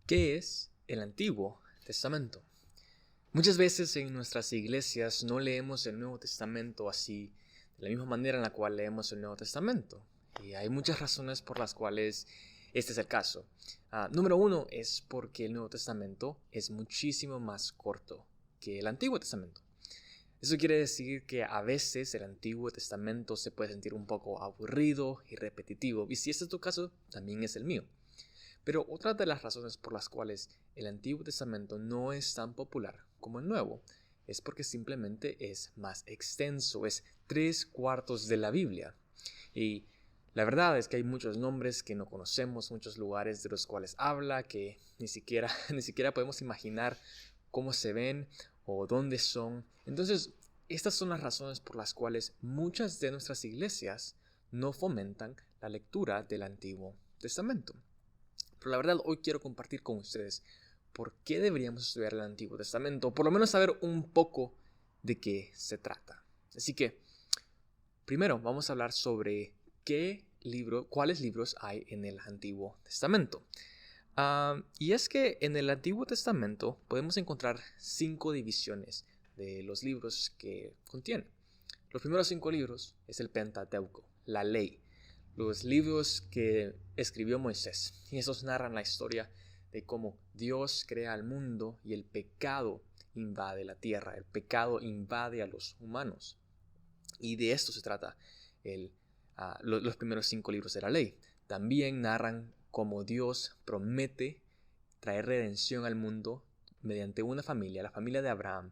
¿Qué es el Antiguo Testamento? Muchas veces en nuestras iglesias no leemos el Nuevo Testamento así, de la misma manera en la cual leemos el Nuevo Testamento. Y hay muchas razones por las cuales este es el caso. Número uno es porque el Nuevo Testamento es muchísimo más corto que el Antiguo Testamento. Eso quiere decir que a veces el Antiguo Testamento se puede sentir un poco aburrido y repetitivo. Y si este es tu caso, también es el mío. Pero otra de las razones por las cuales el Antiguo Testamento no es tan popular como el Nuevo es porque simplemente es más extenso, es 3/4 de la Biblia. Y la verdad es que hay muchos nombres que no conocemos, muchos lugares de los cuales habla que ni siquiera podemos imaginar cómo se ven o dónde son. Entonces, estas son las razones por las cuales muchas de nuestras iglesias no fomentan la lectura del Antiguo Testamento. Pero la verdad, hoy quiero compartir con ustedes por qué deberíamos estudiar el Antiguo Testamento, o por lo menos saber un poco de qué se trata. Así que, primero vamos a hablar sobre cuáles libros hay en el Antiguo Testamento. Y es que en el Antiguo Testamento podemos encontrar 5 divisiones de los libros que contiene. Los primeros 5 libros es el Pentateuco, la ley. Los libros que escribió Moisés, y esos narran la historia de cómo Dios crea al mundo y el pecado invade la tierra, el pecado invade a los humanos. Y de esto se trata los primeros 5 libros de la ley. También narran cómo Dios promete traer redención al mundo mediante una familia, la familia de Abraham,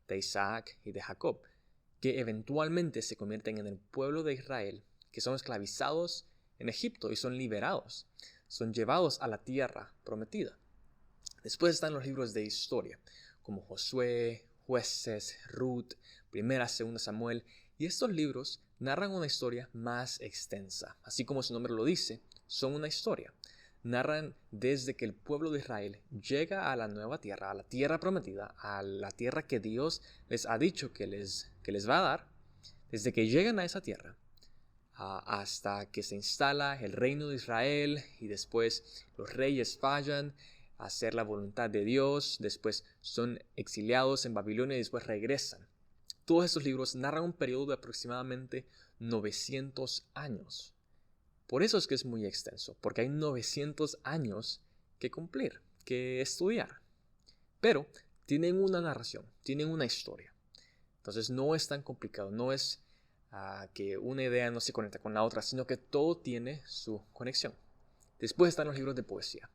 de Isaac y de Jacob, que eventualmente se convierten en el pueblo de Israel, que son esclavizados en Egipto y son liberados, son llevados a la tierra prometida. Después están los libros de historia, como Josué, Jueces, Ruth, Primera, Segunda Samuel, y estos libros narran una historia más extensa. Así como su nombre lo dice, son una historia. Narran desde que el pueblo de Israel llega a la nueva tierra, a la tierra prometida, a la tierra que Dios les ha dicho que les va a dar, desde que llegan a esa tierra, hasta que se instala el reino de Israel y después los reyes fallan a hacer la voluntad de Dios, después son exiliados en Babilonia y después regresan. Todos estos libros narran un periodo de aproximadamente 900 años. Por eso es que es muy extenso, porque hay 900 años que cumplir, que estudiar. Pero tienen una narración, tienen una historia. Entonces no es tan complicado, no es que una idea no se conecta con la otra, sino que todo tiene su conexión. Después están los libros de poesía.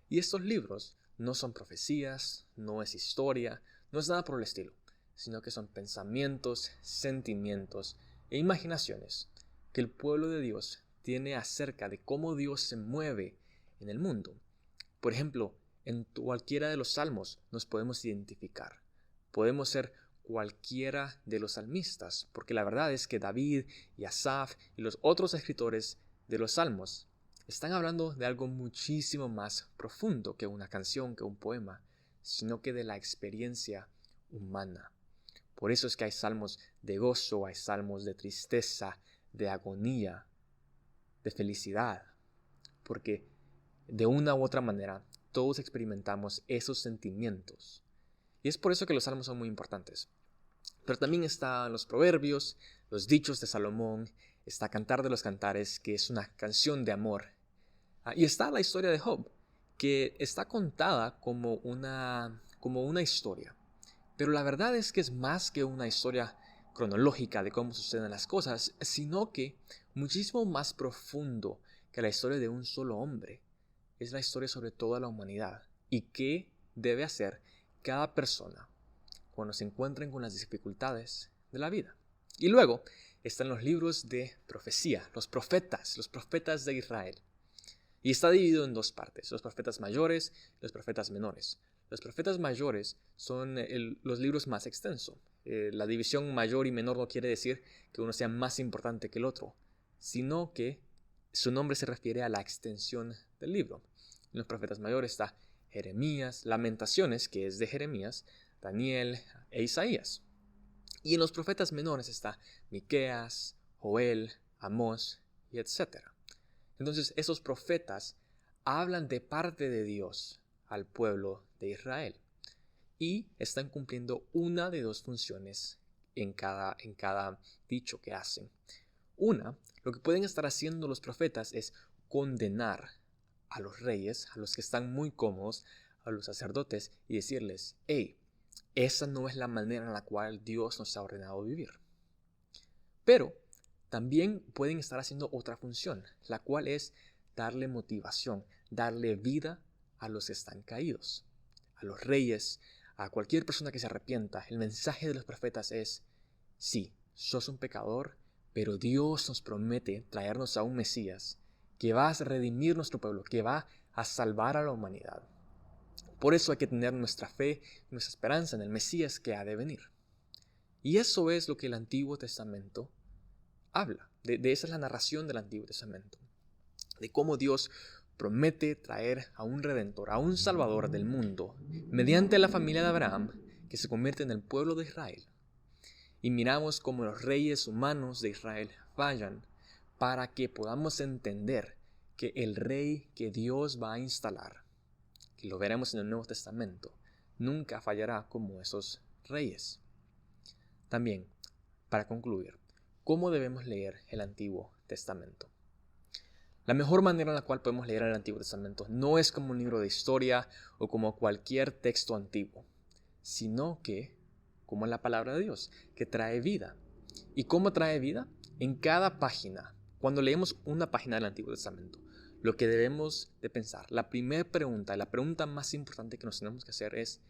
Y estos libros no son profecías, no es historia, no es nada por el estilo, sino que son pensamientos, sentimientos e imaginaciones que el pueblo de Dios tiene acerca de cómo Dios se mueve en el mundo. Por ejemplo, en cualquiera de los salmos nos podemos identificar. Podemos ser cualquiera de los salmistas, porque la verdad es que David y Asaf y los otros escritores de los salmos están hablando de algo muchísimo más profundo que una canción, que un poema, sino que de la experiencia humana. Por eso es que hay salmos de gozo, hay salmos de tristeza, de agonía, de felicidad, porque de una u otra manera todos experimentamos esos sentimientos. Y es por eso que los salmos son muy importantes. Pero también están los proverbios, los dichos de Salomón, está Cantar de los Cantares, que es una canción de amor. Y está la historia de Job, que está contada como una historia. Pero la verdad es que es más que una historia cronológica de cómo suceden las cosas, sino que muchísimo más profundo que la historia de un solo hombre. Es la historia sobre toda la humanidad y qué debe hacer cada persona cuando se encuentren con las dificultades de la vida. Y luego están los libros de profecía, los profetas de Israel. Y está dividido en 2 partes, los profetas mayores y los profetas menores. Los profetas mayores son los libros más extensos. La división mayor y menor no quiere decir que uno sea más importante que el otro, sino que su nombre se refiere a la extensión del libro. En los profetas mayores está Jeremías, Lamentaciones, que es de Jeremías, Daniel e Isaías. Y en los profetas menores está Miqueas, Joel, Amós y etc. Entonces esos profetas hablan de parte de Dios al pueblo de Israel. Y están cumpliendo una de dos funciones en cada dicho que hacen. Una, lo que pueden estar haciendo los profetas es condenar a los reyes, a los que están muy cómodos, a los sacerdotes, y decirles: hey, esa no es la manera en la cual Dios nos ha ordenado vivir. Pero también pueden estar haciendo otra función, la cual es darle motivación, darle vida a los que están caídos, a los reyes, a cualquier persona que se arrepienta. El mensaje de los profetas es: sí, sos un pecador, pero Dios nos promete traernos a un Mesías que va a redimir nuestro pueblo, que va a salvar a la humanidad. Por eso hay que tener nuestra fe, nuestra esperanza en el Mesías que ha de venir. Y eso es lo que el Antiguo Testamento habla. De esa es la narración del Antiguo Testamento. De cómo Dios promete traer a un Redentor, a un Salvador del mundo, mediante la familia de Abraham, que se convierte en el pueblo de Israel. Y miramos cómo los reyes humanos de Israel fallan, para que podamos entender que el rey que Dios va a instalar, que lo veremos en el Nuevo Testamento, nunca fallará como esos reyes. También, para concluir, ¿cómo debemos leer el Antiguo Testamento? La mejor manera en la cual podemos leer el Antiguo Testamento no es como un libro de historia o como cualquier texto antiguo, sino que como la palabra de Dios, que trae vida. ¿Y cómo trae vida? En cada página, cuando leemos una página del Antiguo Testamento, lo que debemos de pensar, la primera pregunta, la pregunta más importante que nos tenemos que hacer es: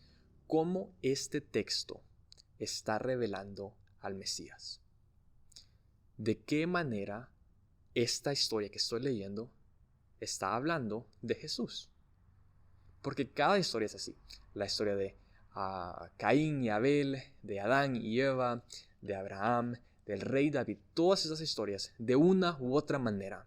¿cómo este texto está revelando al Mesías? ¿De qué manera esta historia que estoy leyendo está hablando de Jesús? Porque cada historia es así. La historia de Caín y Abel, de Adán y Eva, de Abraham, del rey David, todas esas historias, de una u otra manera,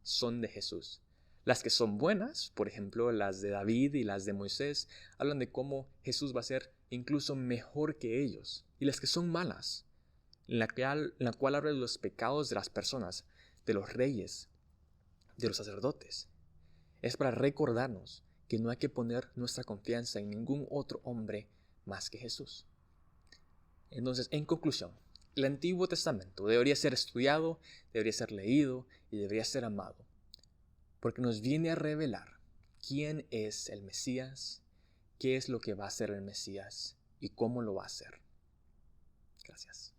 son de Jesús. Las que son buenas, por ejemplo, las de David y las de Moisés, hablan de cómo Jesús va a ser incluso mejor que ellos. Y las que son malas, en la cual habla de los pecados de las personas, de los reyes, de los sacerdotes, es para recordarnos que no hay que poner nuestra confianza en ningún otro hombre más que Jesús. Entonces, en conclusión, el Antiguo Testamento debería ser estudiado, debería ser leído y debería ser amado, porque nos viene a revelar quién es el Mesías, qué es lo que va a hacer el Mesías y cómo lo va a hacer. Gracias.